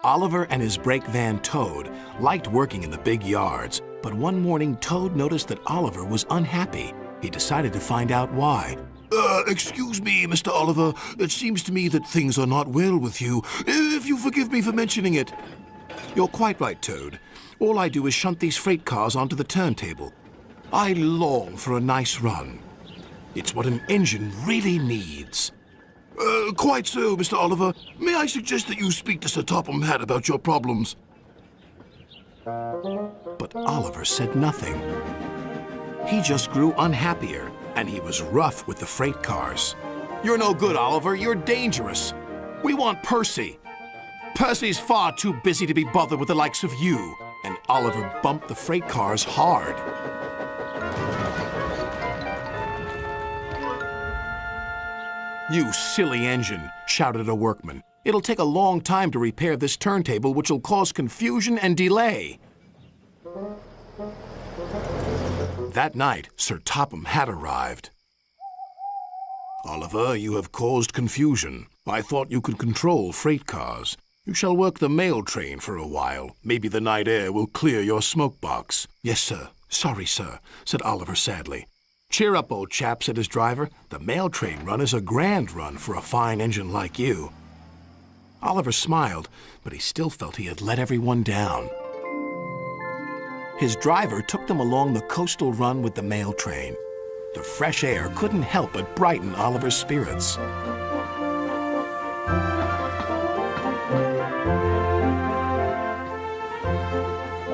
Oliver and his brake van Toad liked working in the big yards, but one morning Toad noticed that Oliver was unhappy. He decided to find out why. Excuse me, Mr. Oliver. It seems to me that things are not well with you. If you forgive me for mentioning it. You're quite right, Toad. All I do is shunt these freight cars onto the turntable. I long for a nice run. It's what an engine really needs. Quite so, Mr. Oliver. May I suggest that you speak to Sir Topham Hatt about your problems? But Oliver said nothing. He just grew unhappier, and he was rough with the freight cars. You're no good, Oliver. You're dangerous. We want Percy. Percy's far too busy to be bothered with the likes of you. And Oliver bumped the freight cars hard. You silly engine, shouted a workman. It'll take a long time to repair this turntable, which will cause confusion and delay. That night, Sir Topham Hatt arrived. Oliver, you have caused confusion. I thought you could control freight cars. You shall work the mail train for a while. Maybe the night air will clear your smoke box. Yes, sir. Sorry, sir, said Oliver sadly. Cheer up, old chap, said his driver. The mail train run is a grand run for a fine engine like you. Oliver smiled, but he still felt he had let everyone down. His driver took them along the coastal run with the mail train. The fresh air couldn't help but brighten Oliver's spirits.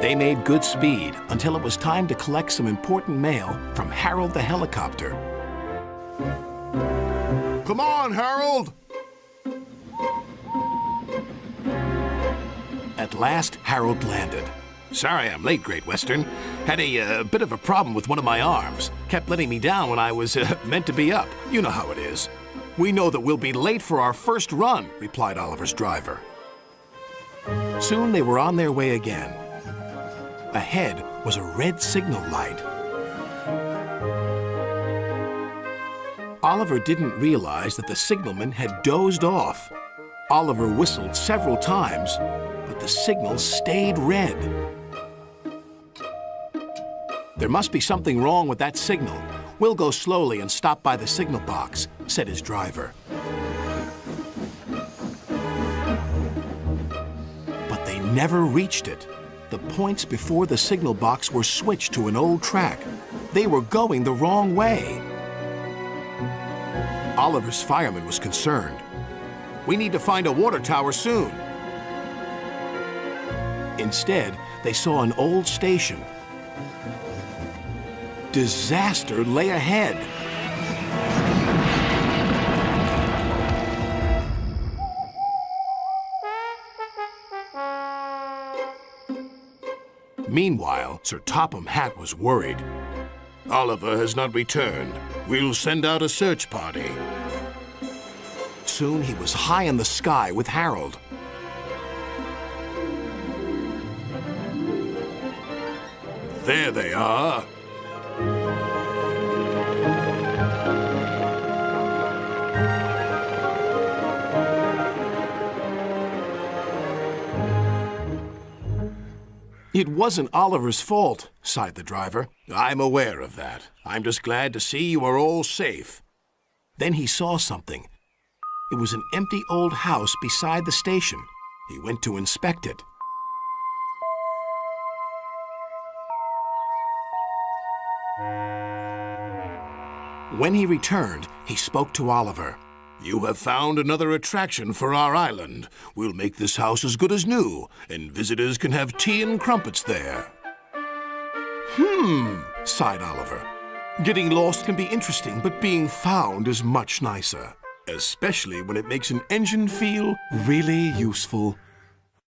They made good speed until it was time to collect some important mail from Harold the helicopter. Come on, Harold! At last, Harold landed. Sorry I'm late, Great Western. Had a bit of a problem with one of my arms. Kept letting me down when I was meant to be up. You know how it is. We know that we'll be late for our first run, replied Oliver's driver. Soon they were on their way again. Ahead was a red signal light. Oliver didn't realize that the signalman had dozed off. Oliver whistled several times, but the signal stayed red. There must be something wrong with that signal. We'll go slowly and stop by the signal box, said his driver. But they never reached it. The points before the signal box were switched to an old track. They were going the wrong way. Oliver's fireman was concerned. We need to find a water tower soon. Instead, they saw an old station. Disaster lay ahead. Meanwhile, Sir Topham Hatt was worried. Oliver has not returned. We'll send out a search party. Soon he was high in the sky with Harold. There they are. It wasn't Oliver's fault, sighed the driver. I'm aware of that. I'm just glad to see you are all safe. Then he saw something. It was an empty old house beside the station. He went to inspect it. When he returned, he spoke to Oliver. You have found another attraction for our island. We'll make this house as good as new, and visitors can have tea and crumpets there. Sighed Oliver. Getting lost can be interesting, but being found is much nicer. Especially when it makes an engine feel really useful.